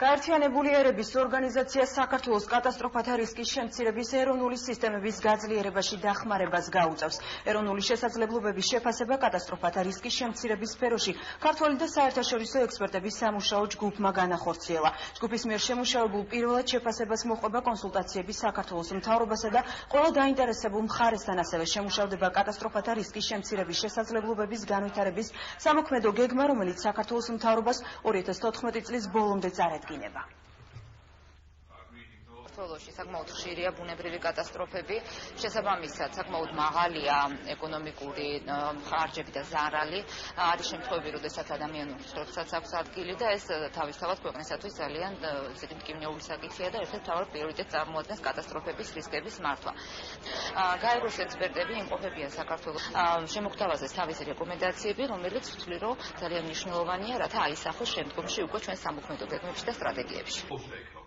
გაერთიანებული ერების ორგანიზაცია საქართველოს კატასტროფათა რისკის შემცირების ეროვნული სისტემების გაძლიერებაში დახმარებას გაუწევს. ეროვნული შესაძლებლობების შეფასება კატასტროფათა რისკის შემცირების სფეროში ქართველი და საერთაშორისო ექსპერტების სამუშაო ჯგუფმა განახორციელა. ჯგუფის მიერ შემუშავებულ პირველად შეფასებას მოჰყვება კონსულტაციები საქართველოს მთავრობასა და ყველა დაინტერესებულ მხარესთან, ასევე შემუშავდება კატასტროფათა რისკის შემცირების შესაძლებლობების განვითარების სამოქმედო გეგმა, რომელიც საქართველოს მთავრობას 2014 წლის ბოლომდე წარადგინება. საქართველოში საკმაოდ ხშირია ბუნებრივი კატასტროფები, შესაბამისად საკმაოდ მაღალია ეკონომიკური ხარჯები და ზარალი. არის შემთხვევები, როდესაც ადამიანებს როდესაც აქვს ადგილი და ეს თავისთავად ქვეყნისათვის ძალიან მტკივნეული საკითხია და ერთ-ერთ მთავარ პრიორიტეტს წარმოადგენს კატასტროფების რისკების მართვა. გაეროს ექსპერტები იმყოფებიან საქართველოს შემოგთავაზეს თავისი რეკომენდაციები, რომელიც ვთვლი, რომ ძალიან მნიშვნელოვანია, რათა აისახოს შემდგომში უკვე ჩვენ სამოქმედო გეგმებში და სტრატეგიებში.